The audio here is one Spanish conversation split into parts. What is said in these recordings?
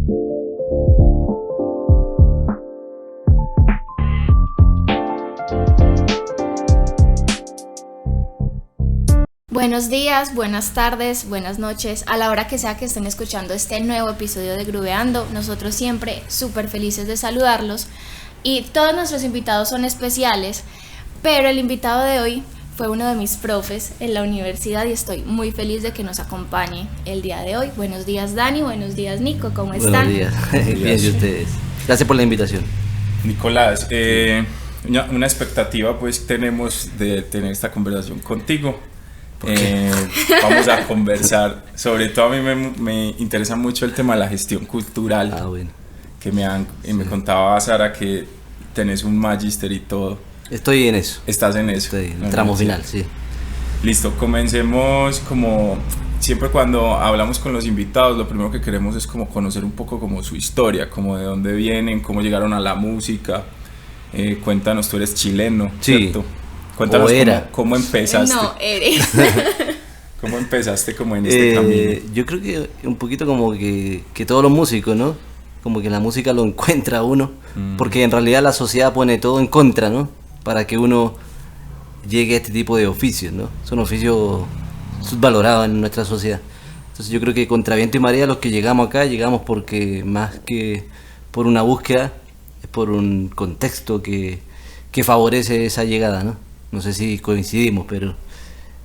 Buenos días, buenas tardes, buenas noches, a la hora que sea que estén escuchando este nuevo episodio de Grooveando. Nosotros siempre súper felices de saludarlos y todos nuestros invitados son especiales, pero el invitado de hoy fue uno de mis profes en la universidad y estoy muy feliz de que nos acompañe el día de hoy. Buenos días Dani, buenos días Nico, ¿cómo están? Buenos días, bien, ¿y ustedes? Gracias por la invitación. Nicolás, una expectativa pues tenemos de tener esta conversación contigo. Vamos a conversar, sobre todo a mí me interesa mucho el tema de la gestión cultural. Bueno. Que me contaba Sara que tenés un magíster y todo. Estoy en eso. Estás en eso. Estoy en el tramo final, sí. Listo, comencemos. Como siempre cuando hablamos con los invitados, lo primero que queremos es como conocer un poco como su historia, como de dónde vienen, cómo llegaron a la música. Cuéntanos, tú eres chileno, sí. ¿cierto? Cuéntanos cómo empezaste. No, eres. ¿Cómo empezaste como en este camino? Yo creo que un poquito como que todos los músicos, ¿no? Como que la música lo encuentra uno, porque en realidad la sociedad pone todo en contra, ¿no? Para que uno llegue a este tipo de oficios, ¿no? Son oficios subvalorados en nuestra sociedad. Entonces yo creo que contra viento y marea los que llegamos acá, llegamos porque más que por una búsqueda, es por un contexto que favorece esa llegada, ¿no? No sé si coincidimos, pero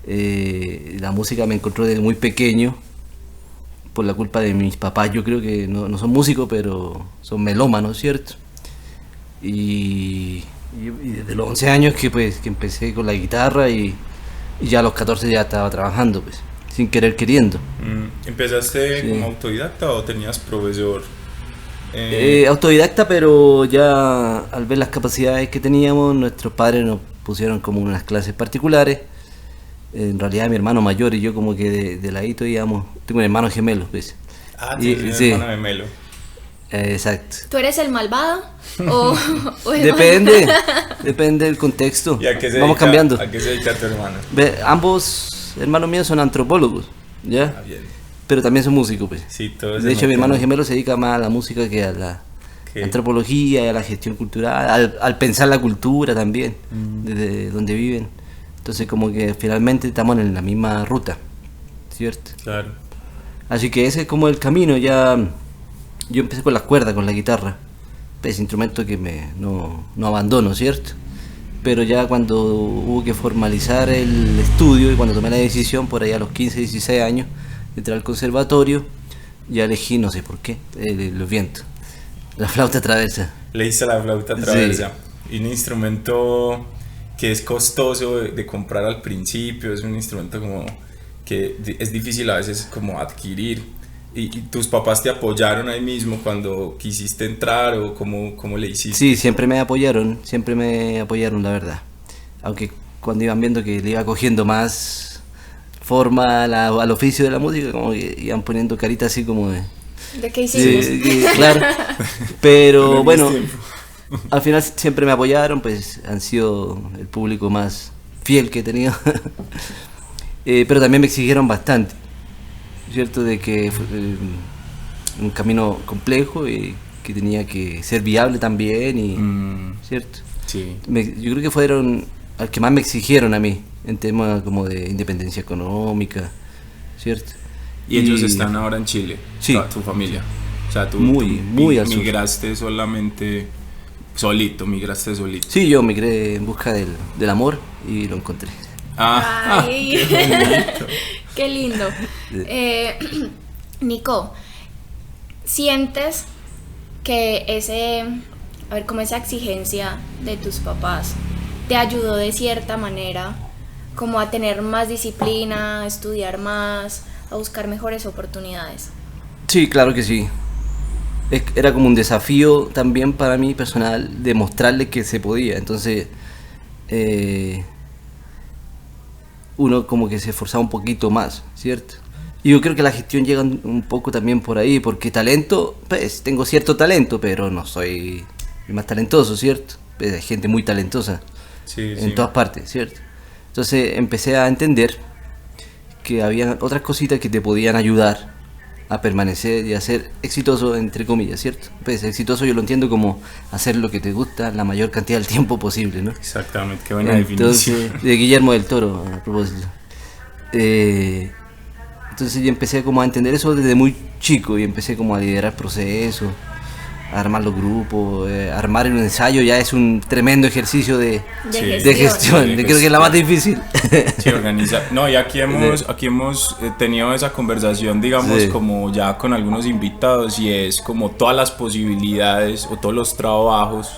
la música me encontró desde muy pequeño por la culpa de mis papás. Yo creo que no son músicos, pero son melómanos, ¿cierto? Y desde los 11 años que empecé con la guitarra y ya a los 14 ya estaba trabajando, pues, sin querer queriendo. ¿Empezaste como autodidacta o tenías profesor? Autodidacta, pero ya al ver las capacidades que teníamos, nuestros padres nos pusieron como unas clases particulares. En realidad mi hermano mayor y yo como que de ladito íbamos. Tengo un hermano gemelo, ¿ves? Tienes un hermano gemelo. Exacto. ¿Tú eres el malvado? ¿O Depende del contexto. ¿Y a qué se Vamos dedica, cambiando. ¿A qué se dedica tu hermano? Ambos hermanos míos son antropólogos, ¿ya? Bien. Pero también son músicos, pues. Sí, todos. De hecho, mi hermano gemelo se dedica más a la música que a la antropología y a la gestión cultural, al pensar la cultura también, desde donde viven. Entonces como que finalmente estamos en la misma ruta, ¿cierto? Claro. Así que ese es como el camino. Ya yo empecé con las cuerdas, con la guitarra, ese instrumento que no abandono, ¿cierto? Pero ya cuando hubo que formalizar el estudio y cuando tomé la decisión por allá a los 15, 16 años de entrar al conservatorio, ya elegí, no sé por qué, los vientos, la flauta traversa. Le hice la flauta traversa. Sí. Un instrumento que es costoso de comprar al principio, es un instrumento como que es difícil a veces como adquirir. ¿Y tus papás te apoyaron ahí mismo cuando quisiste entrar o cómo le hiciste? Sí, siempre me apoyaron, la verdad. Aunque cuando iban viendo que le iba cogiendo más forma al oficio de la música, como que iban poniendo caritas así como de qué hicimos. claro. Pero bueno, al final siempre me apoyaron, pues han sido el público más fiel que he tenido. Pero también me exigieron bastante, ¿cierto? De que fue un camino complejo y que tenía que ser viable también, y ¿cierto? Sí. Yo creo que fueron al que más me exigieron a mí en temas como de independencia económica, ¿cierto? ¿Y ellos están ahora en Chile? Sí. Tu familia. O sea, tú migraste solamente solito, migraste solito. Sí, yo migré en busca del amor y lo encontré. Ay, qué lindo. Nico, ¿sientes que como esa exigencia de tus papás te ayudó de cierta manera como a tener más disciplina, a estudiar más, a buscar mejores oportunidades? Sí, claro que sí. Era como un desafío también para mí personal demostrarle que se podía. Entonces uno como que se esforzaba un poquito más, ¿cierto? Y yo creo que la gestión llega un poco también por ahí, porque talento, pues tengo cierto talento, pero no soy el más talentoso, ¿cierto? Pues hay gente muy talentosa en todas partes, ¿cierto? Entonces empecé a entender que había otras cositas que te podían ayudar a permanecer y a ser exitoso, entre comillas, ¿cierto? Pues exitoso yo lo entiendo como hacer lo que te gusta la mayor cantidad del tiempo posible, ¿no? Exactamente, qué buena definición. De Guillermo del Toro, a propósito. Entonces yo empecé como a entender eso desde muy chico y empecé como a liderar procesos, a armar los grupos, armar un ensayo ya es un tremendo ejercicio de gestión, creo que es la más difícil. Sí, organizar. No, y aquí hemos tenido esa conversación, digamos, como ya con algunos invitados, y es como todas las posibilidades o todos los trabajos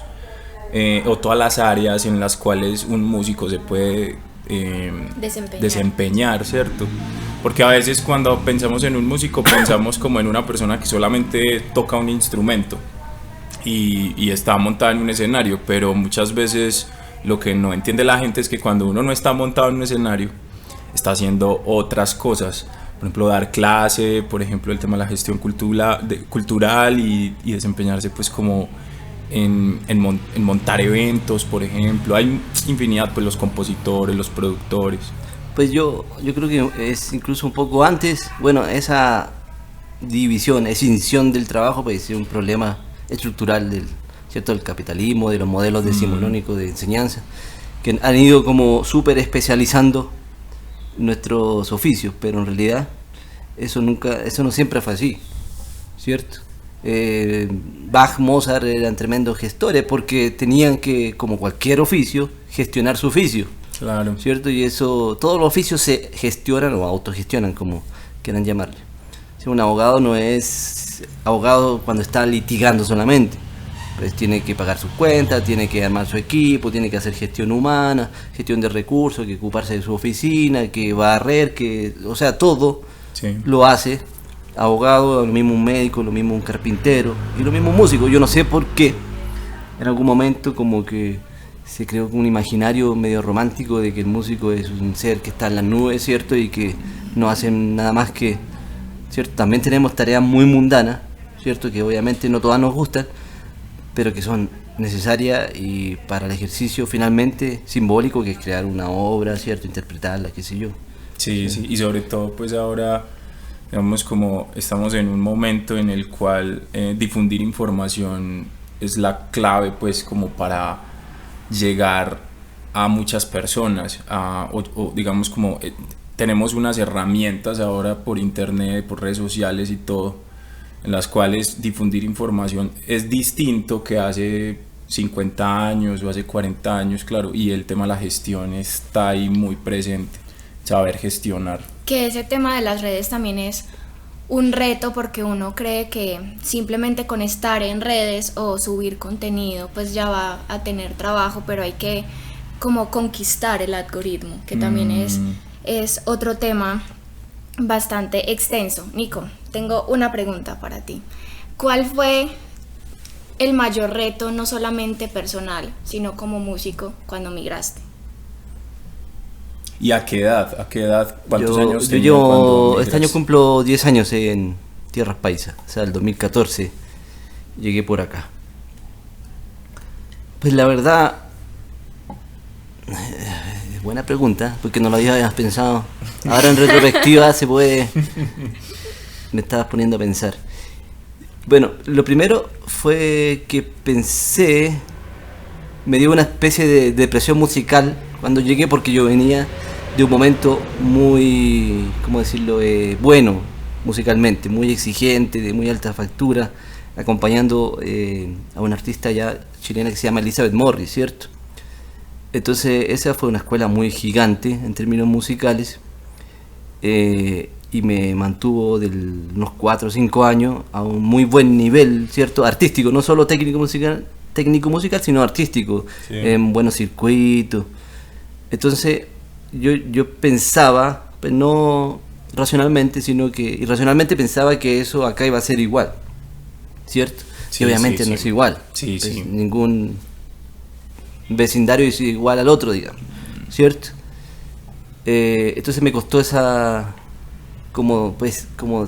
o todas las áreas en las cuales un músico se puede desempeñar, ¿cierto? Porque a veces cuando pensamos en un músico pensamos como en una persona que solamente toca un instrumento y está montada en un escenario, pero muchas veces lo que no entiende la gente es que cuando uno no está montado en un escenario está haciendo otras cosas, por ejemplo dar clase, por ejemplo el tema de la gestión cultural y desempeñarse pues como en montar eventos, por ejemplo. Hay infinidad, pues los compositores, los productores. Pues yo creo que es incluso un poco antes, bueno, esa división, escisión del trabajo pues es un problema estructural del capitalismo, de los modelos decimonónicos de enseñanza, que han ido como súper especializando nuestros oficios, pero en realidad eso no siempre fue así, ¿cierto? Bach, Mozart eran tremendos gestores porque tenían que, como cualquier oficio, gestionar su oficio. Claro. ¿Cierto? Y eso, todos los oficios se gestionan o autogestionan, como quieran llamarle. Si un abogado no es abogado cuando está litigando solamente, pues tiene que pagar sus cuentas, tiene que armar su equipo, tiene que hacer gestión humana, gestión de recursos, que ocuparse de su oficina, que barrer, o sea, todo lo hace abogado, lo mismo un médico, lo mismo un carpintero y lo mismo un músico. Yo no sé por qué en algún momento como que se creó un imaginario medio romántico de que el músico es un ser que está en las nubes, ¿cierto? Y que no hacen nada más que, ¿cierto? También tenemos tareas muy mundanas, ¿cierto? Que obviamente no todas nos gustan, pero que son necesarias y para el ejercicio finalmente simbólico que es crear una obra, ¿cierto? Interpretarla, qué sé yo. Sí, y sobre todo pues ahora, digamos, como estamos en un momento en el cual difundir información es la clave pues como para llegar a muchas personas, o digamos como tenemos unas herramientas ahora por internet, por redes sociales y todo, en las cuales difundir información es distinto que hace 50 años o hace 40 años, claro, y el tema de la gestión está ahí muy presente, saber gestionar. Que ese tema de las redes también es un reto porque uno cree que simplemente con estar en redes o subir contenido pues ya va a tener trabajo, pero hay que como conquistar el algoritmo, que también es otro tema bastante extenso. Nico, tengo una pregunta para ti. ¿Cuál fue el mayor reto, no solamente personal, sino como músico, cuando migraste? ¿Y a qué edad? ¿Cuántos años tenías? Yo este año cumplo 10 años en Tierras Paisas, o sea, el 2014 llegué por acá. Pues la verdad, buena pregunta, porque no lo había pensado. Ahora en retrospectiva se puede, me estabas poniendo a pensar. Bueno, lo primero fue que pensé, me dio una especie de depresión musical cuando llegué, porque yo venía de un momento muy, ¿cómo decirlo?, bueno musicalmente, muy exigente, de muy alta factura, acompañando a una artista ya chilena que se llama Elizabeth Morris, ¿cierto? Entonces esa fue una escuela muy gigante en términos musicales, y me mantuvo de unos 4 o 5 años a un muy buen nivel, ¿cierto?, artístico, no solo técnico musical, sino artístico, sí, en buenos circuitos. Entonces yo pensaba, pues no racionalmente, sino que irracionalmente pensaba que eso acá iba a ser igual, ¿cierto? Sí, y obviamente no es igual. Sí, pues sí. Ningún vecindario es igual al otro, digamos, ¿cierto? Entonces me costó como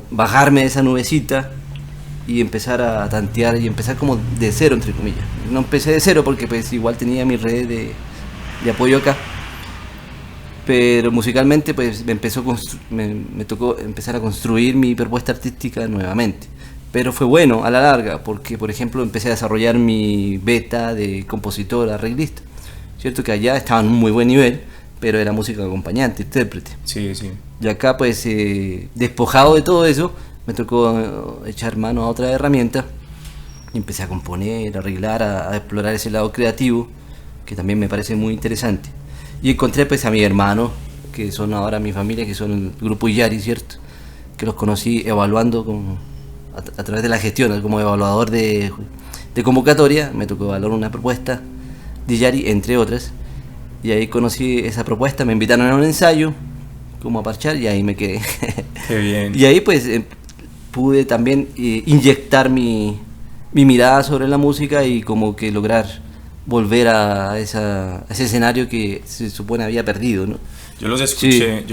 bajarme de esa nubecita y empezar a tantear y empezar como de cero, entre comillas. No empecé de cero porque pues igual tenía mi red de apoyo acá, pero musicalmente pues me tocó empezar a construir mi propuesta artística nuevamente. Pero fue bueno a la larga, porque por ejemplo empecé a desarrollar mi beta de compositor, arreglista. Cierto que allá estaba en un muy buen nivel, pero era música acompañante, intérprete. Sí, sí. Y acá pues despojado de todo eso, me tocó echar mano a otra herramienta y empecé a componer, a arreglar, a explorar ese lado creativo, que también me parece muy interesante. Y encontré pues a mis hermanos, que son ahora mi familia, que son el grupo Iyari, ¿cierto? Que los conocí evaluando a través de la gestión, como evaluador de convocatoria. Me tocó evaluar una propuesta de Iyari, entre otras, y ahí conocí esa propuesta, me invitaron a un ensayo, como a parchar, y ahí me quedé. Qué bien. Y ahí pues pude también inyectar mi mirada sobre la música y como que lograr volver a ese escenario que se supone había perdido, ¿no? Yo los escuché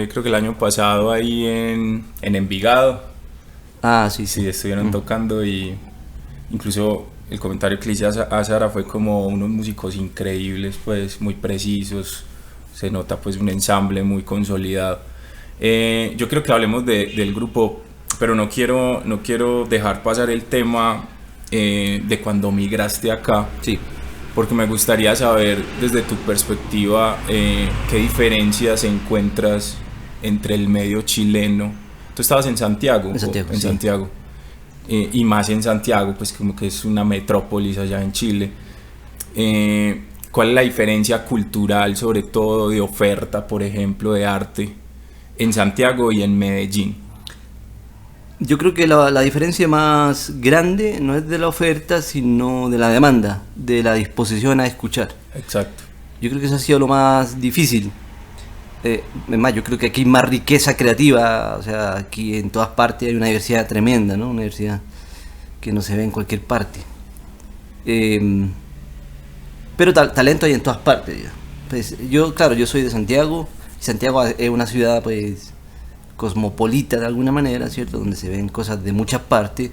creo que el año pasado ahí en Envigado. Ah, sí, Sí, estuvieron tocando, y incluso el comentario que le hice a Sara fue como unos músicos increíbles, pues muy precisos, se nota pues un ensamble muy consolidado. Yo creo que hablemos del grupo, pero no quiero dejar pasar el tema de cuando migraste acá. Sí. Porque me gustaría saber desde tu perspectiva qué diferencias encuentras entre el medio chileno. Tú estabas en Santiago. En Santiago, en sí. Santiago. Y más en Santiago, pues como que es una metrópolis allá en Chile. ¿Cuál es la diferencia cultural, sobre todo de oferta, por ejemplo, de arte, en Santiago y en Medellín? Yo creo que la diferencia más grande no es de la oferta, sino de la demanda, de la disposición a escuchar. Exacto. Yo creo que eso ha sido lo más difícil. Es más, yo creo que aquí hay más riqueza creativa, o sea, aquí en todas partes hay una diversidad tremenda, ¿no? Una diversidad que no se ve en cualquier parte. Pero talento hay en todas partes, ya. Pues yo soy de Santiago, y Santiago es una ciudad, pues, cosmopolita de alguna manera, ¿cierto? Donde se ven cosas de muchas partes.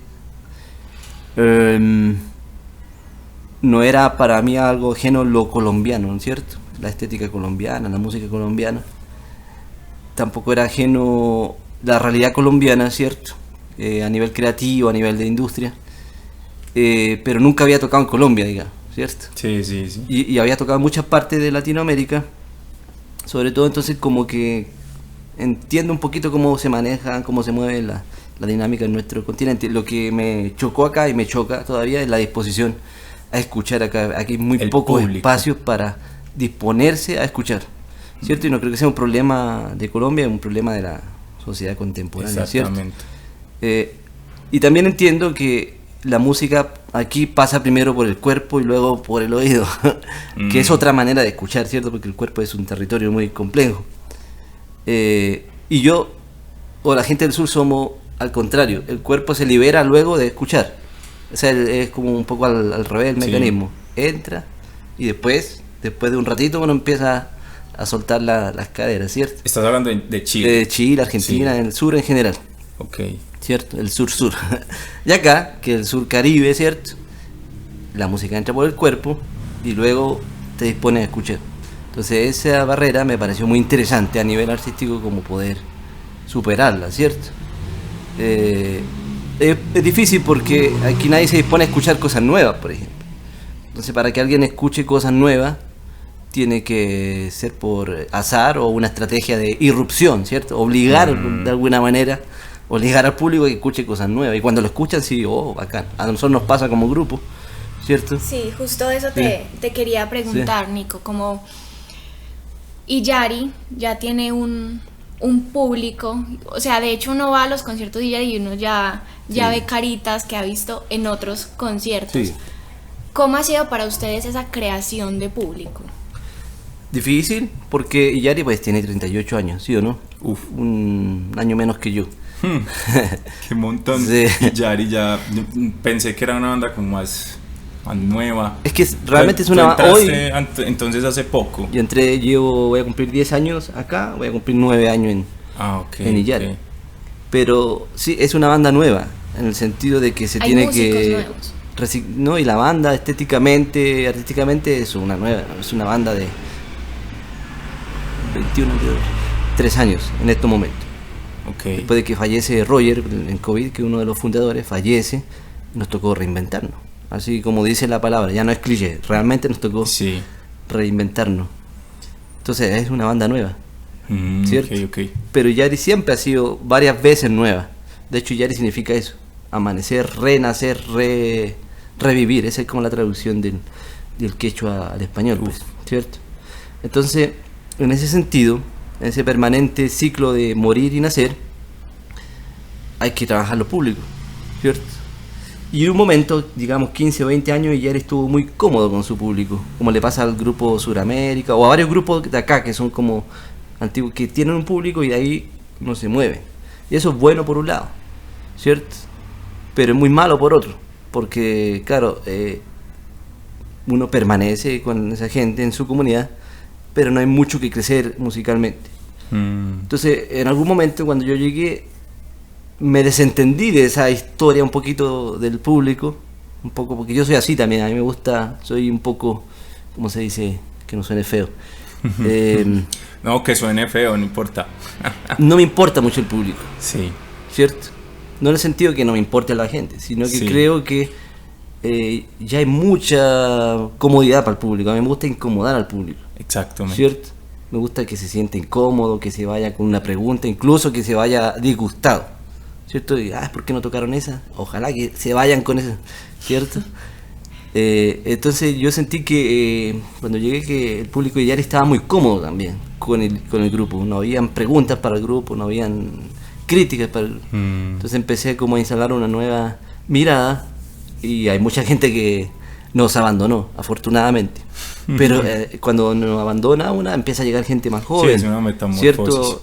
No era para mí algo ajeno lo colombiano, ¿no es cierto? La estética colombiana, la música colombiana. Tampoco era ajeno la realidad colombiana, ¿cierto? A nivel creativo, a nivel de industria. Pero nunca había tocado en Colombia, digamos, ¿cierto? Sí, sí, sí. Y había tocado en muchas partes de Latinoamérica, sobre todo, entonces como que entiendo un poquito cómo se maneja, cómo se mueve la dinámica en nuestro continente. Lo que me chocó acá y me choca todavía es la disposición a escuchar acá. Aquí hay muy pocos espacios para disponerse a escuchar, ¿cierto? Y no creo que sea un problema de Colombia, es un problema de la sociedad contemporánea, ¿cierto? Y también entiendo que la música aquí pasa primero por el cuerpo y luego por el oído, que es otra manera de escuchar, ¿cierto? Porque el cuerpo es un territorio muy complejo. Y yo o la gente del sur somos al contrario, el cuerpo se libera luego de escuchar, o sea, es como un poco al revés el mecanismo, entra y después de un ratito uno empieza a soltar las caderas, ¿cierto? Estás hablando de Chile. De Chile, Argentina, el sur en general. Ok. ¿Cierto? El sur-sur. Y acá, que el sur Caribe, ¿cierto? La música entra por el cuerpo y luego te dispones a escuchar. Entonces esa barrera me pareció muy interesante a nivel artístico, como poder superarla, ¿cierto? Es difícil porque aquí nadie se dispone a escuchar cosas nuevas, por ejemplo. Entonces para que alguien escuche cosas nuevas tiene que ser por azar o una estrategia de irrupción, ¿cierto? Obligar de alguna manera, obligar al público a que escuche cosas nuevas. Y cuando lo escuchan, sí, oh, bacán. A nosotros nos pasa como grupo, ¿cierto? Sí, justo eso te quería preguntar, Nico, como Iyari ya tiene un público, o sea, de hecho uno va a los conciertos de Iyari y uno ya ve caritas que ha visto en otros conciertos. Sí. ¿Cómo ha sido para ustedes esa creación de público? Difícil, porque Iyari pues tiene 38 años, ¿sí o no? Uf. Un año menos que yo. Qué montón. Sí. Iyari ya pensé que era una banda como más nueva. Es que realmente es una hoy. Entonces hace poco. Yo voy a cumplir 10 años acá, voy a cumplir 9 años en Iyari. Okay. Pero sí, es una banda nueva, en el sentido de que se hay tiene músicos que nuevos. No, y la banda artísticamente es una banda de 21, 3 años en estos momentos. Okay. Después de que fallece Roger en COVID, que es uno de los fundadores, fallece, nos tocó reinventarnos. Así como dice la palabra, ya no es cliché, realmente nos tocó reinventarnos. Entonces es una banda nueva, ¿cierto? Okay. Pero Yari siempre ha sido varias veces nueva. De hecho, Yari significa eso, amanecer, renacer, revivir. Esa es como la traducción del quechua al español, pues, ¿cierto? Entonces, en ese sentido, en ese permanente ciclo de morir y nacer, hay que trabajar lo público, ¿cierto? Y en un momento, digamos 15 o 20 años, Yari estuvo muy cómodo con su público, como le pasa al grupo Suramérica o a varios grupos de acá que son como antiguos, que tienen un público y de ahí no se mueven. Y eso es bueno por un lado, ¿cierto? Pero es muy malo por otro, porque claro, uno permanece con esa gente en su comunidad, pero no hay mucho que crecer musicalmente. Entonces, en algún momento cuando yo llegué, me desentendí de esa historia un poquito del público, un poco, porque yo soy así también, a mí me gusta, soy un poco, ¿cómo se dice? Que no suene feo. No, que suene feo, no importa. No me importa mucho el público. Sí. ¿Cierto? No en el sentido que no me importe la gente, sino que creo que ya hay mucha comodidad para el público. A mí me gusta incomodar al público. Exactamente. ¿Cierto? Me gusta que se sienta incómodo, que se vaya con una pregunta, incluso que se vaya disgustado. ¿Cierto? Y, ¿por qué no tocaron esa? Ojalá que se vayan con esa. ¿Cierto? Entonces yo sentí que cuando llegué que el público de Yari estaba muy cómodo también con el grupo. No habían preguntas para el grupo, no habían críticas para el... Entonces empecé como a instalar una nueva mirada y hay mucha gente que nos abandonó, afortunadamente. Pero cuando nos abandona una, empieza a llegar gente más joven. Sí, es una metamorfosis. ¿Cierto?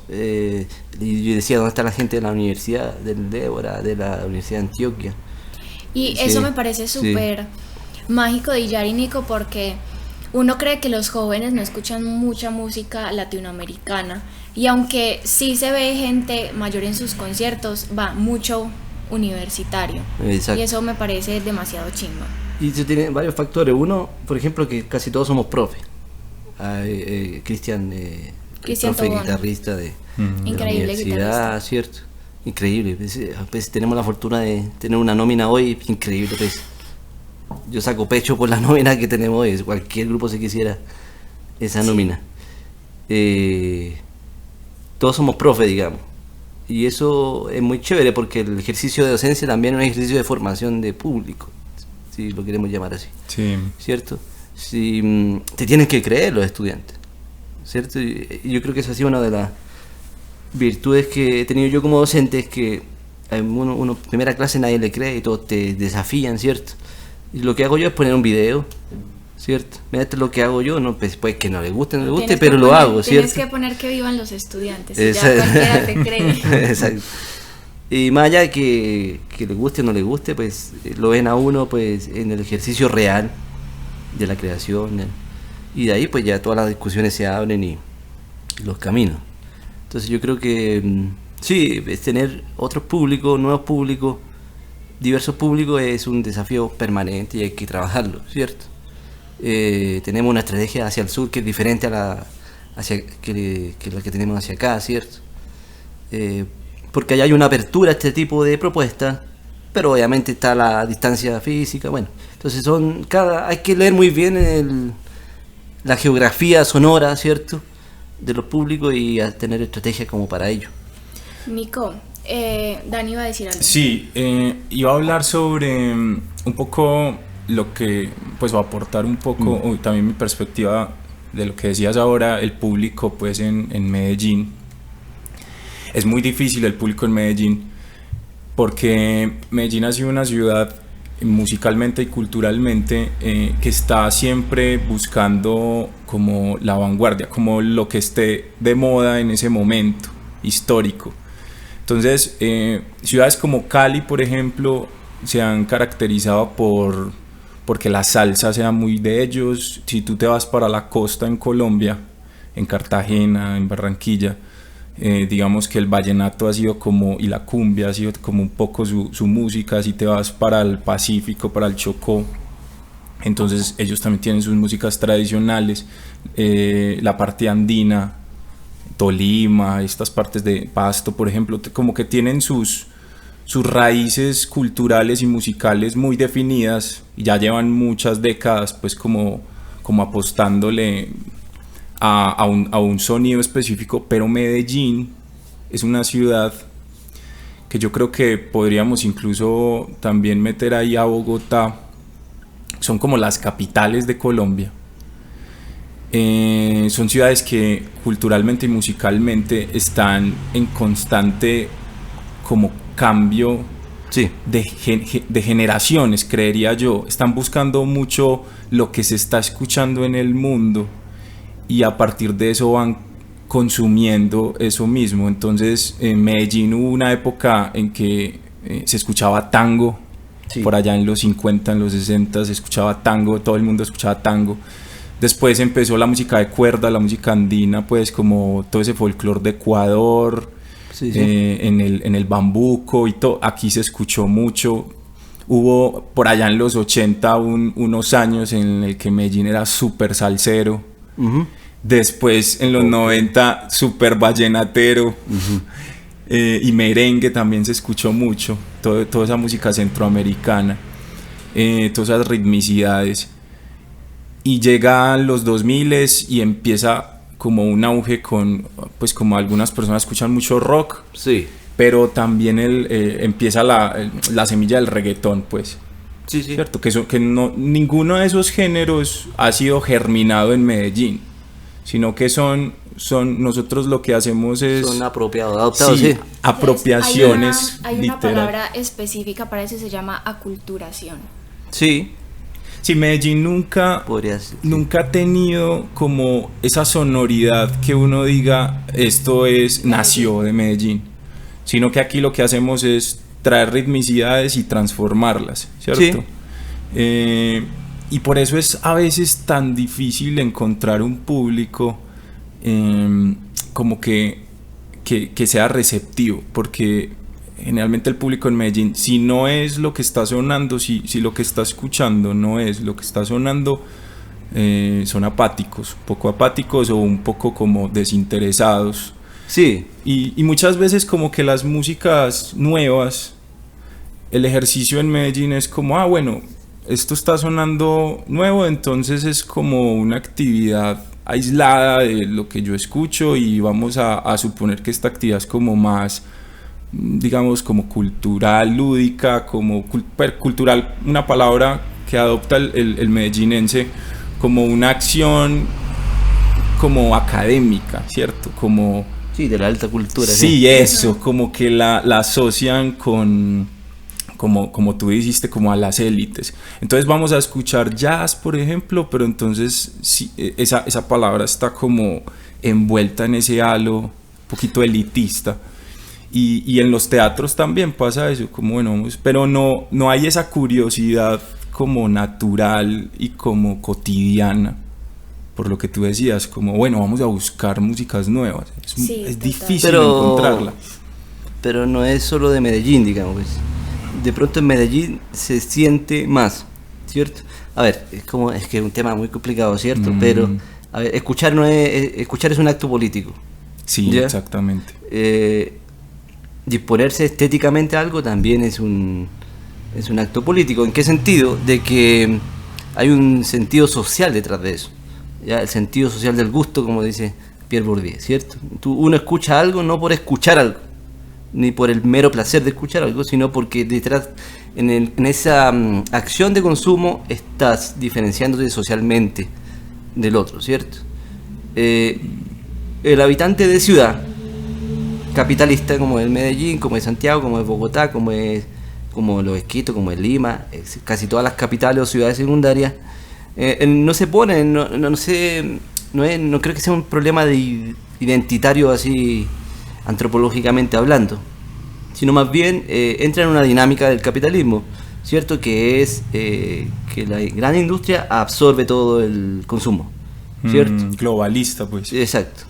Y yo decía, ¿dónde está la gente de la Universidad del Débora, de la Universidad de Antioquia? Y eso me parece súper mágico de Yari, Nico, porque uno cree que los jóvenes no escuchan mucha música latinoamericana, y aunque sí se ve gente mayor en sus conciertos, va mucho universitario. Exacto. Y eso me parece demasiado chimba. Y eso tiene varios factores. Uno, por ejemplo, que casi todos somos profes. Cristian profe Tobón, guitarrista de la increíble universidad, guitarrista. ¿cierto? Increíble. Pues, tenemos la fortuna de tener una nómina hoy increíble. Pues. Yo saco pecho por la nómina que tenemos hoy. Cualquier grupo se quisiera esa nómina. Todos somos profes, digamos. Y eso es muy chévere porque el ejercicio de docencia también es un ejercicio de formación de público, si lo queremos llamar así. Sí. ¿Cierto? Si te tienen que creer los estudiantes, ¿cierto? Y yo creo que esa ha sido una de las virtudes que he tenido yo como docente, es que uno primera clase nadie le cree y todos te desafían, ¿cierto? Y lo que hago yo es poner un video, ¿cierto? Mira, esto es lo que hago yo, no, pues que no le guste, no le guste, pero lo hago, ¿cierto? Tienes que poner que vivan los estudiantes, y ya cualquiera te cree. Exacto. Y más allá de que le guste o no le guste, pues lo ven a uno pues en el ejercicio real de la creación, y de ahí pues ya todas las discusiones se abren y los caminos. Entonces yo creo que sí, es tener otros públicos, nuevos públicos, diversos públicos, es un desafío permanente y hay que trabajarlo, ¿cierto? Tenemos una estrategia hacia el sur que es diferente a la que tenemos hacia acá, ¿cierto? Porque allá hay una apertura a este tipo de propuestas, pero obviamente está la distancia física, bueno, entonces hay que leer muy bien la geografía sonora, ¿cierto?, de los públicos y tener estrategias como para ello. Nico, Dani iba a decir algo. Sí, iba a hablar sobre un poco lo que, pues va a aportar un poco también mi perspectiva de lo que decías ahora, el público pues en Medellín. Es muy difícil el público en Medellín porque Medellín ha sido una ciudad musicalmente y culturalmente que está siempre buscando como la vanguardia, como lo que esté de moda en ese momento histórico. Entonces, ciudades como Cali, por ejemplo, se han caracterizado porque la salsa sea muy de ellos. Si tú te vas para la costa en Colombia, en Cartagena, en Barranquilla, digamos que el vallenato ha sido como, y la cumbia ha sido como un poco su música. Si te vas para el Pacífico, para el Chocó, entonces ellos también tienen sus músicas tradicionales. La parte andina, Tolima, estas partes de Pasto, por ejemplo, como que tienen sus raíces culturales y musicales muy definidas y ya llevan muchas décadas pues como apostándole a un sonido específico, pero Medellín es una ciudad que yo creo que podríamos incluso también meter ahí a Bogotá, son como las capitales de Colombia. Son ciudades que culturalmente y musicalmente están en constante como cambio, Sí. de generaciones, creería yo. Están buscando mucho lo que se está escuchando en el mundo y a partir de eso van consumiendo eso mismo. Entonces en Medellín hubo una época en que se escuchaba tango, sí. Por allá en los 50, en los 60 se escuchaba tango, todo el mundo escuchaba tango. Después empezó la música de cuerda, la música andina, pues como todo ese folclore de Ecuador, sí, sí. En el bambuco y todo. Aquí se escuchó mucho. Hubo por allá en los 80 unos años en el que Medellín era súper salsero. Uh-huh. Después en los 90 súper vallenatero. Uh-huh. Y merengue también se escuchó mucho. Toda esa música centroamericana. Todas esas ritmicidades. Y llegan los 2000 y empieza como un auge con, pues como algunas personas escuchan mucho rock, sí. Pero también empieza la semilla del reggaetón, pues. Sí, sí. ¿Cierto? Que no, ninguno de esos géneros ha sido germinado en Medellín, sino que son nosotros lo que hacemos es... Son apropiados, adoptados, sí. Apropiaciones. Hay una palabra específica para eso, se llama aculturación. Sí. Sí, Medellín nunca ha tenido como esa sonoridad que uno diga esto nació de Medellín, sino que aquí lo que hacemos es traer ritmicidades y transformarlas, ¿cierto? Sí. Y por eso es a veces tan difícil encontrar un público como que sea receptivo, porque generalmente el público en Medellín, si no es lo que está sonando, si lo que está escuchando no es lo que está sonando, son apáticos, un poco apáticos o un poco como desinteresados. Sí. Y muchas veces como que las músicas nuevas, el ejercicio en Medellín es como, bueno, esto está sonando nuevo, entonces es como una actividad aislada de lo que yo escucho y vamos a suponer que esta actividad es como más, digamos, como cultural, lúdica, como cultural, una palabra que adopta el medellinense como una acción como académica, ¿cierto? Como... Sí, de la alta cultura. Sí, eso, como que la asocian con, como tú dijiste, como a las élites. Entonces vamos a escuchar jazz, por ejemplo, pero entonces sí, esa palabra está como envuelta en ese halo un poquito elitista. Y en los teatros también pasa eso, como bueno, pero no hay esa curiosidad como natural y como cotidiana, por lo que tú decías, como bueno, vamos a buscar músicas nuevas, es difícil encontrarla. Pero no es solo de Medellín, digamos, de pronto en Medellín se siente más, ¿cierto? A ver, es que es un tema muy complicado, ¿cierto? Pero, a ver, escuchar es un acto político. Sí, ¿ya? Exactamente. Disponerse estéticamente a algo también es un acto político. ¿En qué sentido? De que hay un sentido social detrás de eso, ¿ya? El sentido social del gusto, como dice Pierre Bourdieu, ¿cierto? Uno escucha algo no por escuchar algo, ni por el mero placer de escuchar algo, sino porque detrás, en esa acción de consumo, estás diferenciándote socialmente del otro, ¿cierto? El habitante de ciudad capitalista, como es Medellín, como es Santiago, como es Bogotá, como lo es Quito, como es Lima, casi todas las capitales o ciudades secundarias, no se ponen, no sé, no creo que sea un problema identitario así antropológicamente hablando, sino más bien entra en una dinámica del capitalismo, ¿cierto? Que es que la gran industria absorbe todo el consumo, ¿cierto? Globalista, pues. Exacto.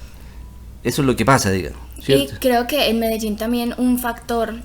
Eso es lo que pasa, digamos. ¿Cierto? Y creo que en Medellín también un factor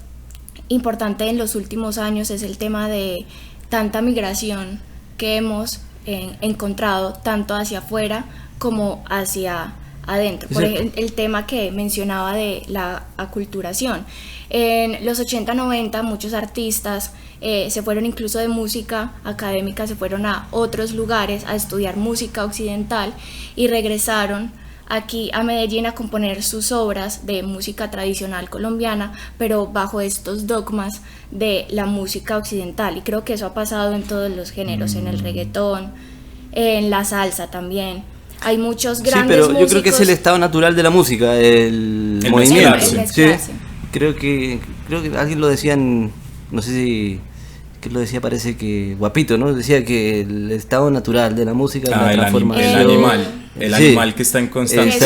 importante en los últimos años es el tema de tanta migración que hemos encontrado, tanto hacia afuera como hacia adentro. Por ejemplo, el tema que mencionaba de la aculturación. En los 80-90 muchos artistas se fueron incluso de música académica, se fueron a otros lugares a estudiar música occidental y regresaron aquí a Medellín a componer sus obras de música tradicional colombiana, pero bajo estos dogmas de la música occidental. Y creo que eso ha pasado en todos los géneros, en el reggaetón, en la salsa también. Hay muchos grandes músicos. Yo creo que es el estado natural de la música, el movimiento. Sí. Creo que alguien lo decía no sé si que lo decía, parece que Guapito, ¿no? Decía que el estado natural de la música es la transformación. El animal que está en constante.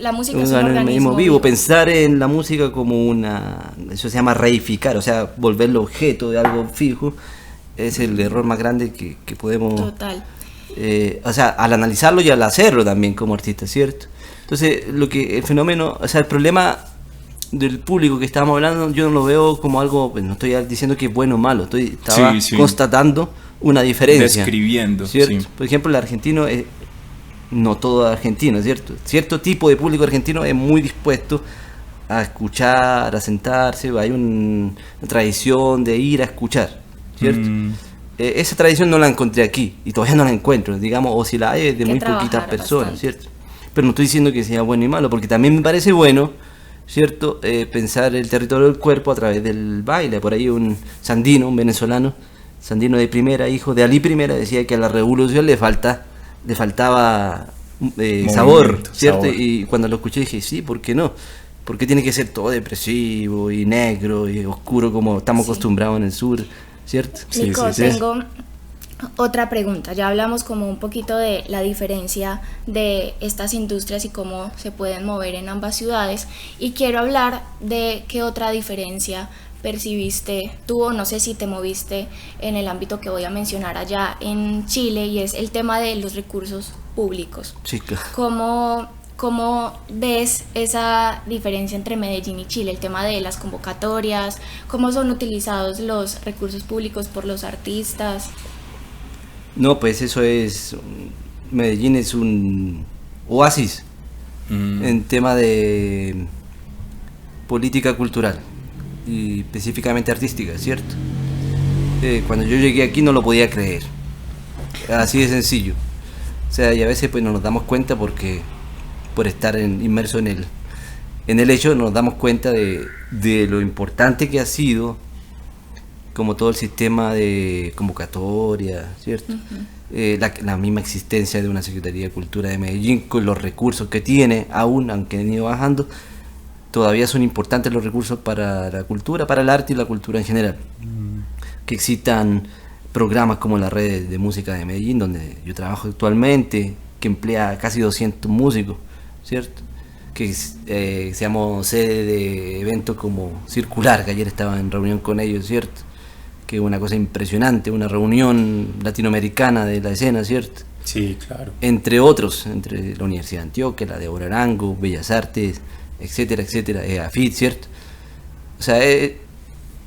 La música es un organismo vivo. Pensar en la música como eso se llama reificar, o sea, volverlo objeto de algo fijo, es el error más grande que podemos. Total. O sea, al analizarlo y al hacerlo también como artista, ¿cierto? Entonces, el fenómeno, o sea, el problema del público que estábamos hablando, yo no lo veo como algo, pues no estoy diciendo que es bueno o malo, estaba constatando una diferencia. Describiendo, ¿cierto? Por ejemplo, el argentino, no todo argentino, ¿cierto? Cierto tipo de público argentino es muy dispuesto a escuchar, a sentarse, hay una tradición de ir a escuchar, ¿cierto? Esa tradición no la encontré aquí y todavía no la encuentro, digamos, o si la hay es de muy poquitas personas, bastante. ¿Cierto? Pero no estoy diciendo que sea bueno y malo, porque también me parece bueno, ¿cierto? Pensar el territorio del cuerpo a través del baile. Por ahí un venezolano, Sandino de Primera, hijo de Ali Primera, decía que a la revolución le faltaba sabor, ¿cierto? Sabor. Y cuando lo escuché dije, sí, ¿por qué no? ¿Por qué tiene que ser todo depresivo y negro y oscuro como estamos acostumbrados en el sur? ¿Cierto? Nico, tengo otra pregunta. Ya hablamos como un poquito de la diferencia de estas industrias y cómo se pueden mover en ambas ciudades, y quiero hablar de qué otra diferencia percibiste tú, o no sé si te moviste en el ámbito que voy a mencionar allá en Chile, y es el tema de los recursos públicos. Sí, claro. ¿Cómo ves esa diferencia entre Medellín y Chile? El tema de las convocatorias, cómo son utilizados los recursos públicos por los artistas. No, pues eso Medellín es un oasis en tema de política cultural y específicamente artística, ¿cierto? Cuando yo llegué aquí no lo podía creer, así de sencillo. O sea, y a veces pues no nos damos cuenta porque por estar inmerso en el hecho, nos damos cuenta de lo importante que ha sido, como todo el sistema de convocatoria, ¿cierto? La misma existencia de una Secretaría de Cultura de Medellín, con los recursos que tiene, aunque han ido bajando, todavía son importantes los recursos para la cultura, para el arte y la cultura en general. Que existan programas como la Red de Música de Medellín, donde yo trabajo actualmente, que emplea casi 200 músicos, ¿cierto? Que seamos sede de eventos como Circular, que ayer estaba en reunión con ellos, ¿cierto? Que es una cosa impresionante, una reunión latinoamericana de la escena, ¿cierto? Sí, claro. Entre otros, entre la Universidad de Antioquia, la de Arango, Bellas Artes, etcétera, etcétera, AFIT, ¿cierto? O sea, esa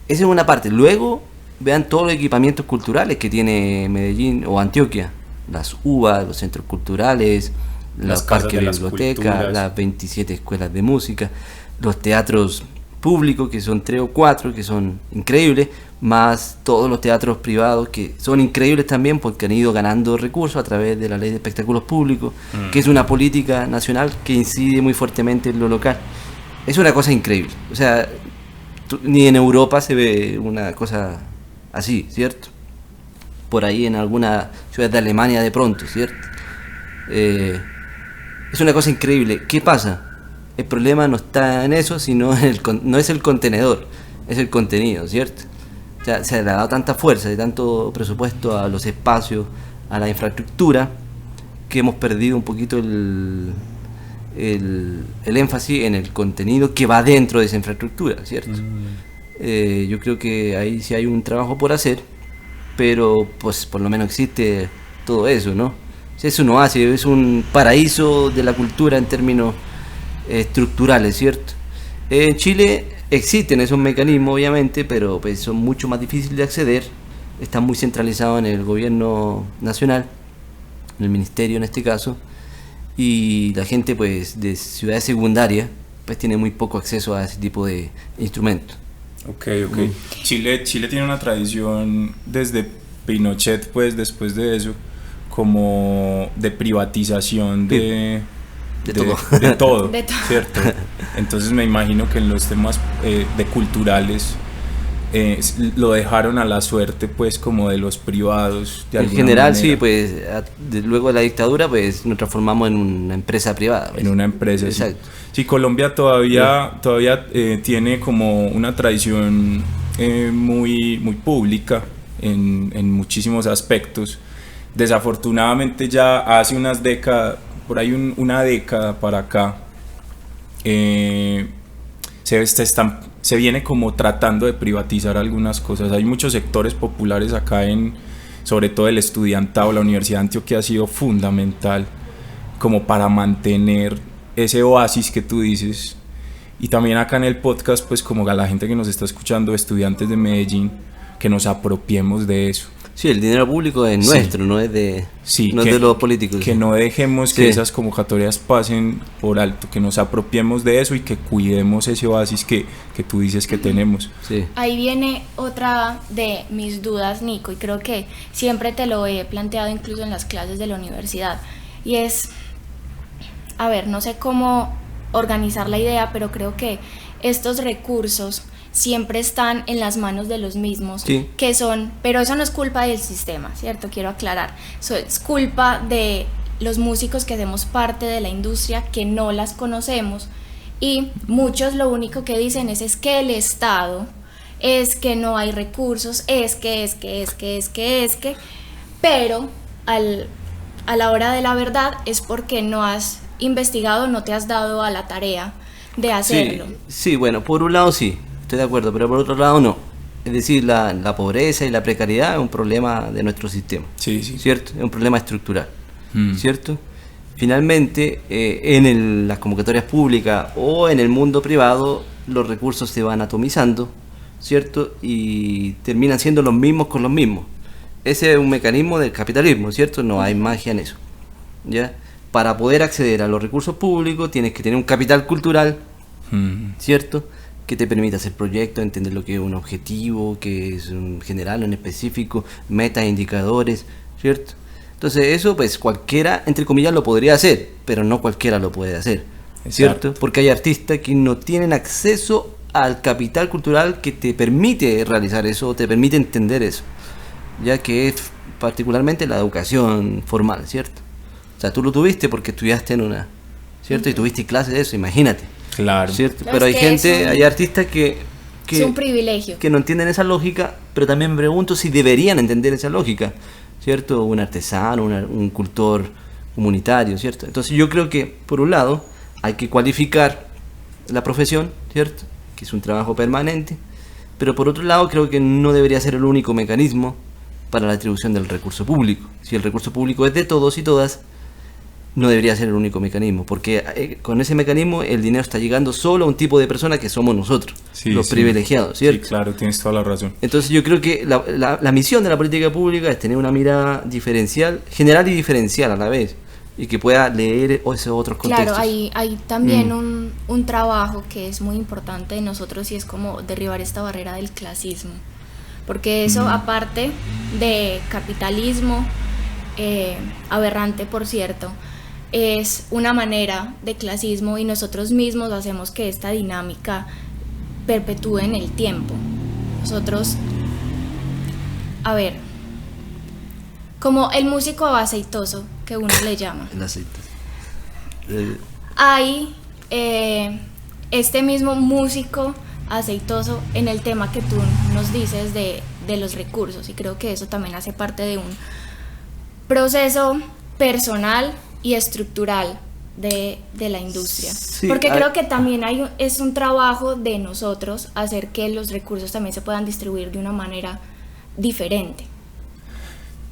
es una parte. Luego, vean todos los equipamientos culturales que tiene Medellín o Antioquia, las UBA, los centros culturales, los parques de biblioteca, las 27 escuelas de música, los teatros públicos, que son 3 o 4, que son increíbles, más todos los teatros privados, que son increíbles también porque han ido ganando recursos a través de la Ley de Espectáculos Públicos, que es una política nacional que incide muy fuertemente en lo local. Es una cosa increíble. O sea, ni en Europa se ve una cosa así, ¿cierto? Por ahí en alguna ciudad de Alemania de pronto, ¿cierto? Es una cosa increíble. ¿Qué pasa? El problema no está en eso, sino no es el contenedor, es el contenido, ¿cierto? O sea, se le ha dado tanta fuerza y tanto presupuesto a los espacios, a la infraestructura, que hemos perdido un poquito el énfasis en el contenido que va dentro de esa infraestructura, ¿cierto? Yo creo que ahí sí hay un trabajo por hacer, pero pues por lo menos existe todo eso, ¿no? Es un oasis, es un paraíso de la cultura en términos estructurales, ¿cierto? En Chile existen esos mecanismos, obviamente, pero pues son mucho más difíciles de acceder, están muy centralizados en el gobierno nacional, en el ministerio en este caso, y la gente pues de ciudades secundarias pues tiene muy poco acceso a ese tipo de instrumentos. Ok. Chile tiene una tradición desde Pinochet, pues después de eso, como de privatización de todo, ¿cierto? Entonces me imagino que en los temas de culturales lo dejaron a la suerte, pues, como de los privados. En general, manera. Sí, pues, luego de la dictadura, pues, nos transformamos en una empresa privada. Pues. En una empresa, exacto. Sí, Colombia todavía tiene como una tradición muy pública en muchísimos aspectos. Desafortunadamente ya hace unas décadas, por ahí una década para acá, se viene como tratando de privatizar algunas cosas. Hay muchos sectores populares acá, sobre todo el estudiantado. La Universidad de Antioquia ha sido fundamental como para mantener ese oasis que tú dices. Y también acá en el podcast, pues como a la gente que nos está escuchando, estudiantes de Medellín, que nos apropiemos de eso. Sí, el dinero público es nuestro, no es de, no es de los políticos. Que no dejemos que esas convocatorias pasen por alto, que nos apropiemos de eso y que cuidemos ese oasis que tú dices que tenemos. Sí. Ahí viene otra de mis dudas, Nico, y creo que siempre te lo he planteado incluso en las clases de la universidad, y es, a ver, no sé cómo organizar la idea, pero creo que estos recursos siempre están en las manos de los mismos, sí. Que son, pero eso no es culpa del sistema, ¿cierto? Quiero aclarar, eso es culpa de los músicos que hacemos parte de la industria, que no las conocemos, y muchos lo único que dicen es que el Estado, es que no hay recursos, es que, pero a la hora de la verdad es porque no has investigado, no te has dado a la tarea de hacerlo. Sí, bueno, por un lado sí, estoy de acuerdo, pero por otro lado no. Es decir, la pobreza y la precariedad es un problema de nuestro sistema, ¿cierto? Es un problema estructural, ¿cierto? Finalmente, las convocatorias públicas o en el mundo privado, los recursos se van atomizando, ¿cierto? Y terminan siendo los mismos con los mismos. Ese es un mecanismo del capitalismo, ¿cierto? No hay magia en eso, ¿ya? Para poder acceder a los recursos públicos tienes que tener un capital cultural, ¿cierto?, que te permita hacer proyectos, entender lo que es un objetivo, que es un general o en específico, metas, indicadores, ¿cierto? Entonces eso pues cualquiera, entre comillas, lo podría hacer, pero no cualquiera lo puede hacer, ¿cierto? Exacto. Porque hay artistas que no tienen acceso al capital cultural que te permite realizar eso, te permite entender eso, ya que es particularmente la educación formal, ¿cierto? O sea, tú lo tuviste porque estudiaste en una, ¿cierto? Y tuviste clases de eso, imagínate. Claro. ¿Cierto? Pero hay gente, hay artistas que es un privilegio, que no entienden esa lógica, pero también me pregunto si deberían entender esa lógica, ¿cierto? Un artesano, un cultor comunitario, ¿cierto? Entonces yo creo que, por un lado, hay que cualificar la profesión, ¿cierto? Que es un trabajo permanente, pero por otro lado creo que no debería ser el único mecanismo para la distribución del recurso público. Si el recurso público es de todos y todas, no debería ser el único mecanismo, porque con ese mecanismo el dinero está llegando solo a un tipo de personas que somos nosotros, los privilegiados, ¿cierto? Sí, claro, tienes toda la razón. Entonces yo creo que la misión de la política pública es tener una mirada diferencial, general y diferencial a la vez, y que pueda leer esos otros contextos. Claro, hay también un trabajo que es muy importante de nosotros, y es como derribar esta barrera del clasismo, porque eso, aparte de capitalismo, aberrante por cierto, es una manera de clasismo, y nosotros mismos hacemos que esta dinámica perpetúe en el tiempo. Nosotros, a ver, como el músico aceitoso que uno le llama, el aceitoso. Hay este mismo músico aceitoso en el tema que tú nos dices de los recursos, y creo que eso también hace parte de un proceso personal y estructural de la industria, porque creo que también es un trabajo de nosotros hacer que los recursos también se puedan distribuir de una manera diferente.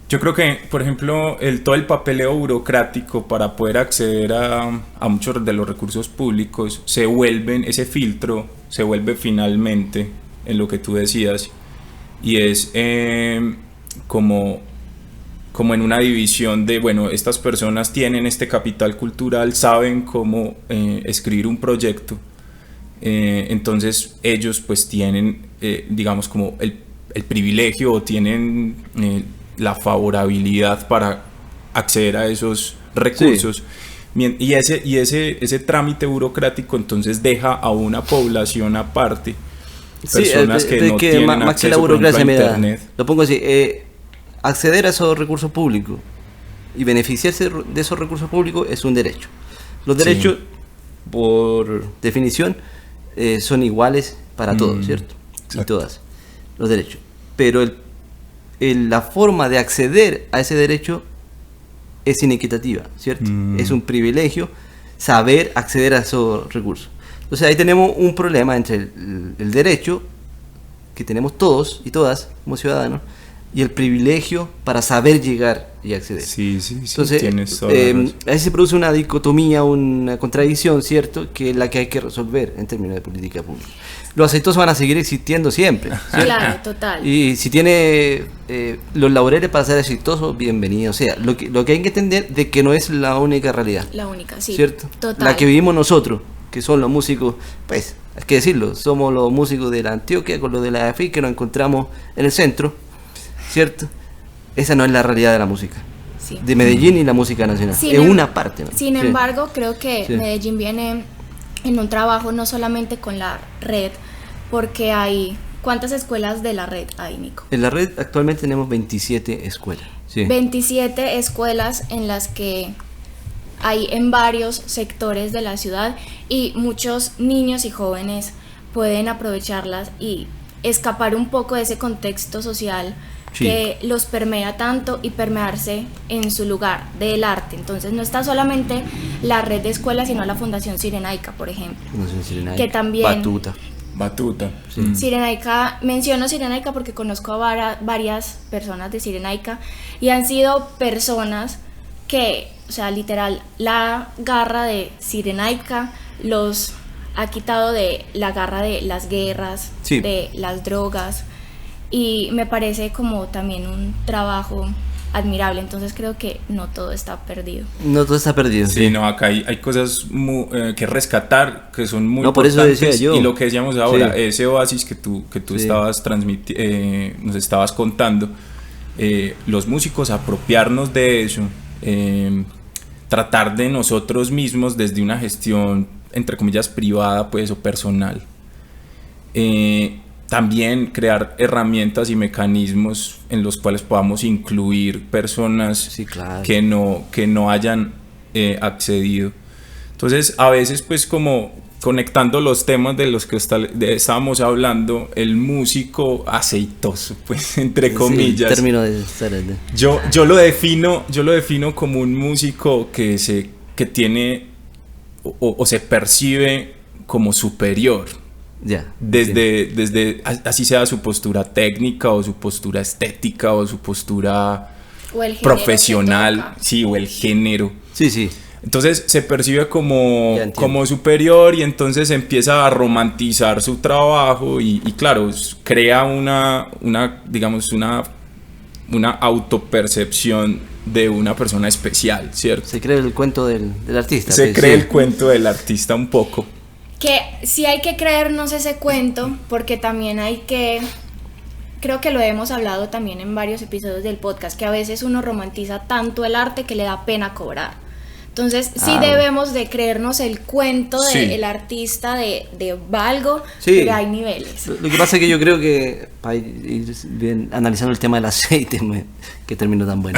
Yo creo que, por ejemplo, todo el papeleo burocrático para poder acceder a muchos de los recursos públicos ese filtro se vuelve finalmente en lo que tú decías, y es como como en una división de, bueno, estas personas tienen este capital cultural, saben cómo escribir un proyecto, entonces ellos pues tienen, digamos, como el privilegio o tienen la favorabilidad para acceder a esos recursos. Sí. Y ese trámite burocrático entonces deja a una población aparte, personas que no tienen acceso, la burocracia, por ejemplo, a internet. Lo pongo así, acceder a esos recursos públicos y beneficiarse de esos recursos públicos es un derecho. Los derechos, por definición, son iguales para todos, ¿cierto? Exacto. Y todas, los derechos. Pero la forma de acceder a ese derecho es inequitativa, ¿cierto? Es un privilegio saber acceder a esos recursos. Entonces ahí tenemos un problema entre el derecho que tenemos todos y todas como ciudadanos y el privilegio para saber llegar y acceder. Sí, entonces, tienes toda la razón. Ahí se produce una dicotomía, una contradicción, ¿cierto? Que es la que hay que resolver en términos de política pública. Los aceitosos van a seguir existiendo siempre. ¿Sí? Claro, total. Y si tiene los laureles para ser exitoso, bienvenido sea. Lo que hay que entender de que no es la única realidad. La única, sí. ¿Cierto? Total. La que vivimos nosotros, que son los músicos, pues, hay que decirlo, somos los músicos de la Antioquia con los de la AFI que nos encontramos en el centro, ¿cierto? Esa no es la realidad de la música. Sí. De Medellín y la música nacional. Es una parte, ¿no? Sin embargo, creo que Medellín viene en un trabajo no solamente con la red, porque hay... ¿Cuántas escuelas de la red hay, Nico? En la red actualmente tenemos 27 escuelas. Sí. 27 escuelas en las que hay en varios sectores de la ciudad y muchos niños y jóvenes pueden aprovecharlas y escapar un poco de ese contexto social que los permea tanto y permearse en su lugar del arte. Entonces no está solamente la red de escuelas, sino la Fundación Cirenaica, por ejemplo. Fundación Cirenaica. Que también... Batuta. Sí. Cirenaica, menciono Cirenaica porque conozco a varias personas de Cirenaica y han sido personas que, o sea, literal, la garra de Cirenaica los ha quitado de la garra de las guerras, de las drogas, y me parece como también un trabajo admirable. Entonces creo que no todo está perdido. No todo está perdido. Sí, no, acá hay cosas que rescatar que son muy importantes. Por eso decía yo. Y lo que decíamos ahora, ese oasis que tú estabas nos estabas contando, los músicos apropiarnos de eso, tratar de nosotros mismos desde una gestión entre comillas privada, pues, o personal, también crear herramientas y mecanismos en los cuales podamos incluir personas que no hayan accedido. Entonces, a veces, pues, como conectando los temas de los que estábamos hablando, el músico aceitoso, pues, entre comillas. El término de yo lo defino como un músico que tiene o se percibe como superior. Desde así sea su postura técnica o su postura estética o su postura profesional, o el género. Entonces se percibe como superior y entonces empieza a romantizar su trabajo y claro, crea una autopercepción de una persona especial, ¿cierto? Se cree el cuento del artista. Se cree el cuento del artista un poco. Que sí hay que creernos ese cuento, porque también creo que lo hemos hablado también en varios episodios del podcast, que a veces uno romantiza tanto el arte que le da pena cobrar. Entonces sí debemos de creernos el cuento del artista de Valgo, pero hay niveles. Lo que pasa es que yo creo que, para ir bien analizando el tema del aceite, que terminó tan bueno,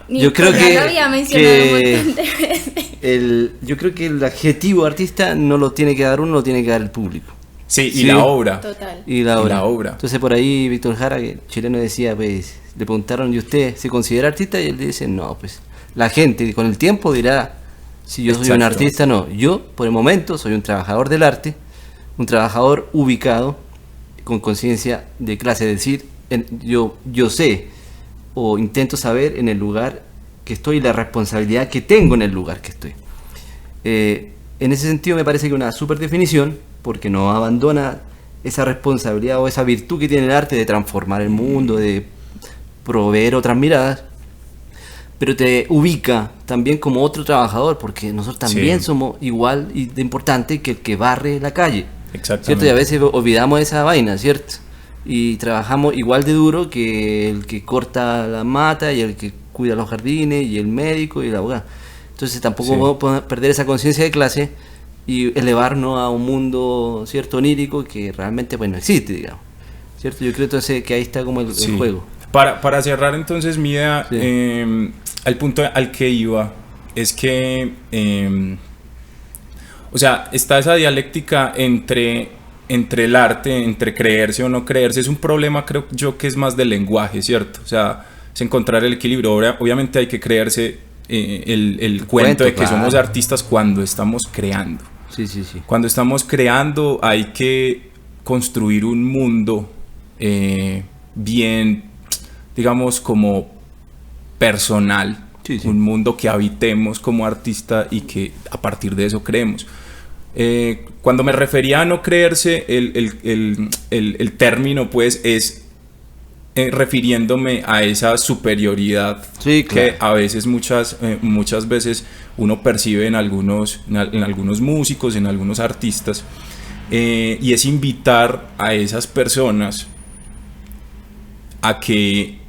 yo creo que había mencionado un montón de veces. Yo creo que el adjetivo artista no lo tiene que dar uno, lo tiene que dar el público. Y la obra. Total. Y la obra. Entonces por ahí Víctor Jara, que chileno, decía, pues, le preguntaron, ¿y usted se considera artista? Y él dice, no, pues, la gente con el tiempo dirá si yo soy un artista o no. Yo, por el momento, soy un trabajador del arte, un trabajador ubicado, con conciencia de clase, es decir, yo sé o intento saber en el lugar que estoy y la responsabilidad que tengo en el lugar que estoy. En ese sentido me parece que una super definición, porque no abandona esa responsabilidad o esa virtud que tiene el arte de transformar el mundo, de proveer otras miradas, pero te ubica también como otro trabajador, porque nosotros también somos igual y de importante que el que barre la calle. Exactamente. ¿Cierto? Y a veces olvidamos esa vaina, ¿cierto? Y trabajamos igual de duro que el que corta la mata y el que cuida los jardines y el médico y el abogado. Entonces tampoco podemos perder esa conciencia de clase y elevarnos a un mundo, ¿cierto?, onírico que realmente pues no existe, digamos. ¿Cierto? Yo creo entonces que ahí está como el juego. Para cerrar entonces mi idea, al punto al que iba es que o sea, está esa dialéctica entre el arte, entre creerse o no creerse. Es un problema, creo yo, que es más del lenguaje, ¿cierto? O sea, es encontrar el equilibrio. Obviamente hay que creerse el cuento de que somos artistas cuando estamos creando. Sí. Cuando estamos creando hay que construir un mundo bien, digamos, como personal, un mundo que habitemos como artista y que a partir de eso creemos. Cuando me refería a no creerse, el término pues es refiriéndome a esa superioridad que a veces muchas veces uno percibe en algunos músicos, en algunos artistas, y es invitar a esas personas a que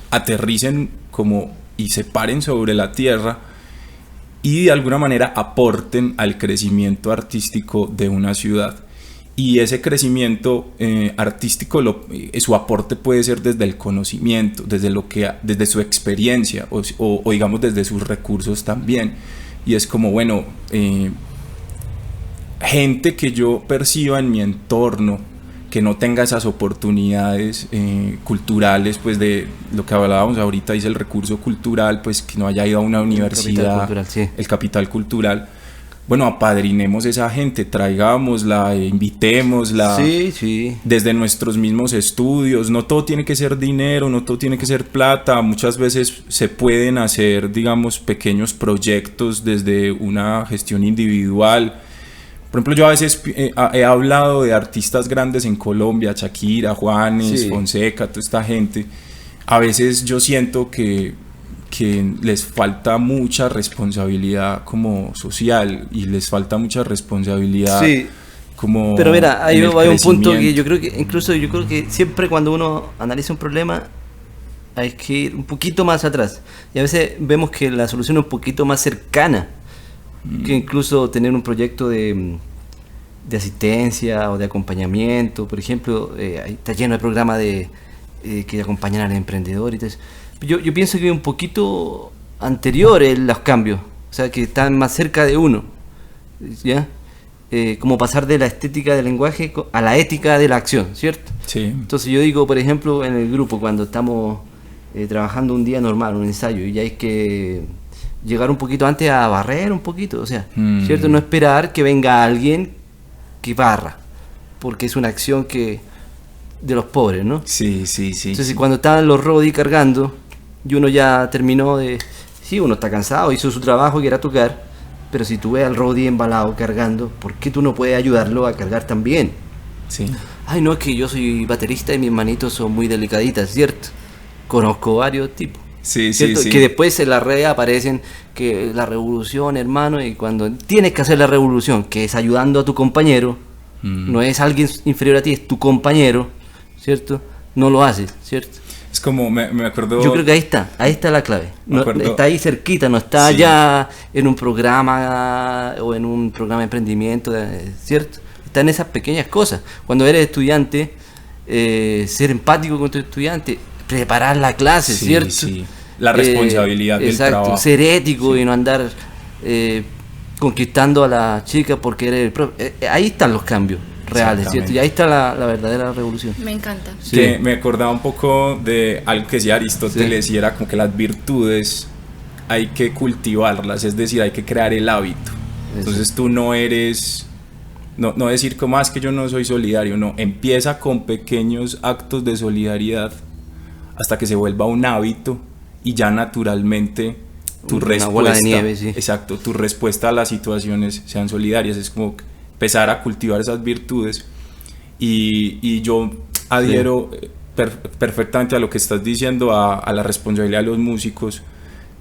aterricen como y se paren sobre la tierra y de alguna manera aporten al crecimiento artístico de una ciudad. Y ese crecimiento artístico, su aporte puede ser desde el conocimiento, desde su experiencia o digamos desde sus recursos también. Y es como, bueno, gente que yo perciba en mi entorno que no tenga esas oportunidades culturales, pues de lo que hablábamos ahorita, dice el recurso cultural, pues que no haya ido a una universidad, el capital cultural. Bueno, apadrinemos esa gente, traigámosla, invitémosla desde nuestros mismos estudios. No todo tiene que ser dinero, no todo tiene que ser plata. Muchas veces se pueden hacer, digamos, pequeños proyectos desde una gestión individual. Por ejemplo, yo a veces he hablado de artistas grandes en Colombia, Shakira, Juanes, Fonseca, toda esta gente. A veces yo siento que les falta mucha responsabilidad como social y les falta mucha responsabilidad como... Pero mira, hay un punto que yo creo que siempre cuando uno analiza un problema hay que ir un poquito más atrás. Y a veces vemos que la solución es un poquito más cercana que incluso tener un proyecto de asistencia o de acompañamiento. Por ejemplo, está lleno de programas que acompañan al emprendedor y todo eso. Yo pienso que es un poquito anterior los cambios, o sea, que están más cerca de uno, ¿ya? Como pasar de la estética del lenguaje a la ética de la acción, ¿cierto? Sí. Entonces yo digo, por ejemplo, en el grupo, cuando estamos trabajando un día normal, un ensayo, y hay que llegar un poquito antes a barrer un poquito, o sea, ¿cierto? No esperar que venga alguien que barra, porque es una acción de los pobres, ¿no? Sí. Entonces cuando estaban los roadies cargando y uno ya terminó uno está cansado, hizo su trabajo que era tocar, pero si tú ves al roadie embalado cargando, ¿por qué tú no puedes ayudarlo a cargar también? Sí. Ay, no, es que yo soy baterista y mis manitos son muy delicaditas, ¿cierto? Conozco varios tipos. Sí. Que después en las redes aparecen que la revolución, hermano, y cuando tienes que hacer la revolución, que es ayudando a tu compañero, no es alguien inferior a ti, es tu compañero, ¿cierto? No lo haces, ¿cierto? Es como, me acuerdo... Yo creo que ahí está la clave. Está ahí cerquita, no está ya en un programa o en un programa de emprendimiento, ¿cierto? Está en esas pequeñas cosas. Cuando eres estudiante, ser empático con tu estudiante, preparar la clase, ¿cierto? Sí. La responsabilidad del trabajo. Ser ético y no andar conquistando a la chica porque eres el profe. Ahí están los cambios reales, ¿cierto? Y ahí está la verdadera revolución. Me encanta. Sí. Que me acordaba un poco de algo que decía Aristóteles y era como que las virtudes hay que cultivarlas, es decir, hay que crear el hábito. Entonces tú no eres... No decir como es que yo no soy solidario, no, empieza con pequeños actos de solidaridad hasta que se vuelva un hábito y ya naturalmente tu respuesta, bola de nieve, exacto, tu respuesta a las situaciones sean solidarias. Es como empezar a cultivar esas virtudes y yo adhiero perfectamente a lo que estás diciendo, a la responsabilidad de los músicos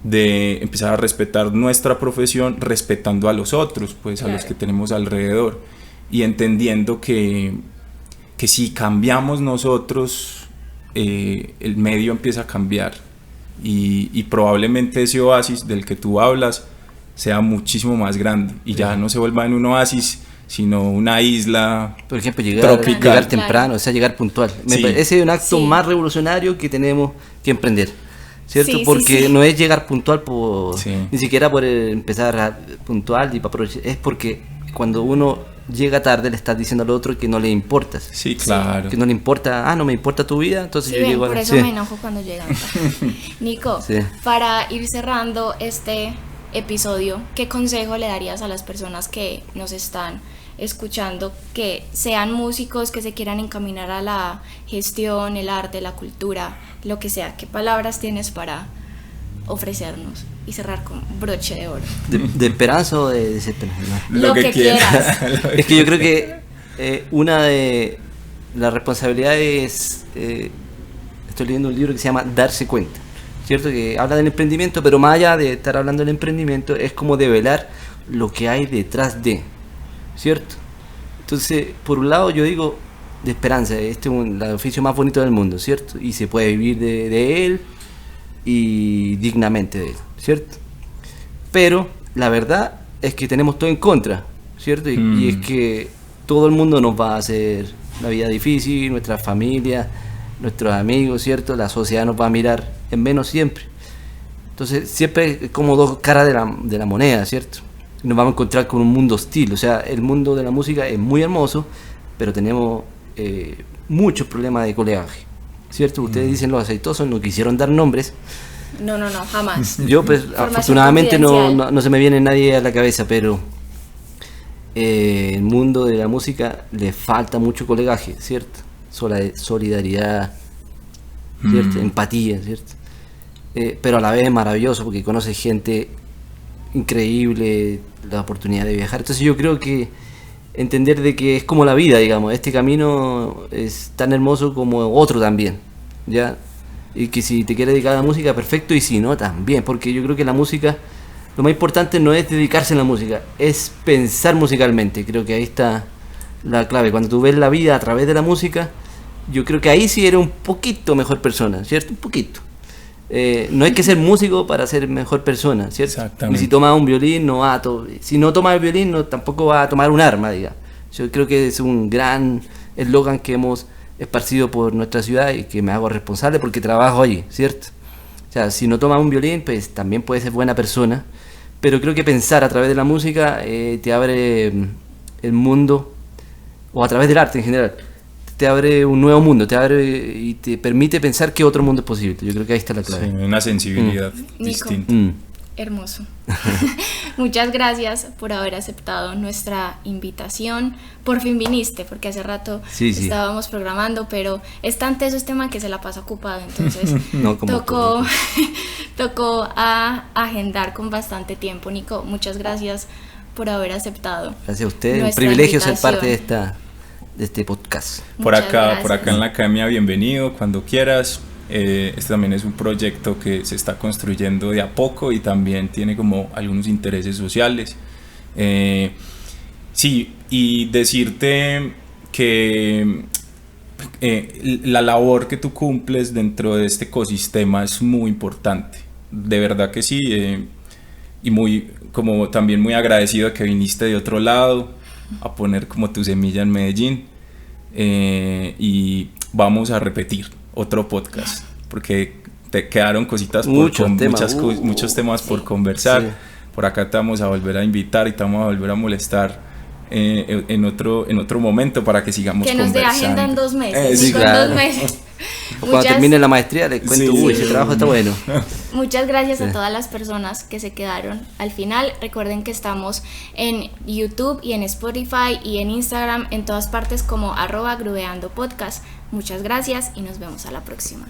de empezar a respetar nuestra profesión respetando a los otros, pues claro, a los que tenemos alrededor, y entendiendo que si cambiamos nosotros, el medio empieza a cambiar, y probablemente ese oasis del que tú hablas sea muchísimo más grande y ya no se vuelva en un oasis sino una isla, por ejemplo, tropical. Llegar temprano, o sea, llegar puntual. Sí. Ese es un acto más revolucionario que tenemos que emprender, ¿cierto? Porque no es llegar puntual ni siquiera por empezar puntual y para aprovechar, es porque cuando uno llega tarde le estás diciendo al otro que no le importas. Sí, claro. Que no le importa, no me importa tu vida, entonces yo llego por eso me enojo cuando llegan. Nico, para ir cerrando este episodio, ¿qué consejo le darías a las personas que nos están escuchando, que sean músicos, que se quieran encaminar a la gestión, el arte, la cultura, lo que sea? ¿Qué palabras tienes para ofrecernos y cerrar con broche de oro? ¿De esperanza o de desesperanza? Lo que quieras. Es que yo creo que una de las responsabilidades, estoy leyendo un libro que se llama Darse Cuenta, ¿cierto? Que habla del emprendimiento, pero más allá de estar hablando del emprendimiento, es como develar lo que hay detrás de, ¿cierto? Entonces, por un lado yo digo de esperanza, este es el oficio más bonito del mundo, ¿cierto? Y se puede vivir de él y dignamente de él, ¿cierto? Pero la verdad es que tenemos todo en contra, ¿cierto? Y es que todo el mundo nos va a hacer la vida difícil, nuestra familia, nuestros amigos, ¿cierto? La sociedad nos va a mirar en menos siempre. Entonces siempre es como dos caras de la moneda, ¿cierto? Nos vamos a encontrar con un mundo hostil. O sea, el mundo de la música es muy hermoso, pero tenemos muchos problemas de colegaje, ¿cierto? Ustedes dicen los aceitosos, no quisieron dar nombres. No, jamás. Yo pues afortunadamente no se me viene nadie a la cabeza, pero el mundo de la música le falta mucho colegaje, ¿cierto? Solidaridad, ¿cierto? Empatía, ¿cierto? Pero a la vez es maravilloso porque conoces gente increíble, la oportunidad de viajar. Entonces yo creo que entender de que es como la vida, digamos, este camino es tan hermoso como otro también, ¿ya? Y que si te quieres dedicar a la música, perfecto, y si no, también, porque yo creo que la música, lo más importante no es dedicarse a la música, es pensar musicalmente. Creo que ahí está la clave. Cuando tú ves la vida a través de la música, yo creo que ahí sí eres un poquito mejor persona, ¿cierto? Un poquito. No hay que ser músico para ser mejor persona, ¿cierto? Exactamente. Y si tomas un violín, si no tomas el violín, tampoco vas a tomar un arma, digamos. Yo creo que es un gran eslogan que hemos esparcido por nuestra ciudad y que me hago responsable porque trabajo allí, ¿cierto? O sea, si no tomas un violín, pues también puedes ser buena persona, pero creo que pensar a través de la música te abre el mundo, o a través del arte en general, te abre un nuevo mundo, te abre y te permite pensar que otro mundo es posible. Yo creo que ahí está la clave. Sí, una sensibilidad distinta. Hermoso. Muchas gracias por haber aceptado nuestra invitación. Por fin viniste, porque hace rato estábamos programando, pero es tan teso este tema que se la pasa ocupado, entonces tocó a agendar con bastante tiempo. Nico, muchas gracias por haber aceptado. Gracias a usted, un privilegio ser parte de este podcast. Por acá en la academia, bienvenido cuando quieras. Este también es un proyecto que se está construyendo de a poco y también tiene como algunos intereses sociales. Sí, y decirte que la labor que tú cumples dentro de este ecosistema es muy importante, de verdad que sí, y como también muy agradecido de que viniste de otro lado a poner como tu semilla en Medellín, y vamos a repetir otro podcast porque te quedaron cositas muchos temas por conversar. Por acá te vamos a volver a invitar y te vamos a volver a molestar en otro momento para que sigamos conversando. Que nos dé agenda en 2 meses. En 2 meses. Cuando termine la maestría les cuento, ese trabajo está bueno. Muchas gracias a todas las personas que se quedaron al final. Recuerden que estamos en YouTube y en Spotify y en Instagram, en todas partes como @grubeandopodcast. Muchas gracias y nos vemos a la próxima.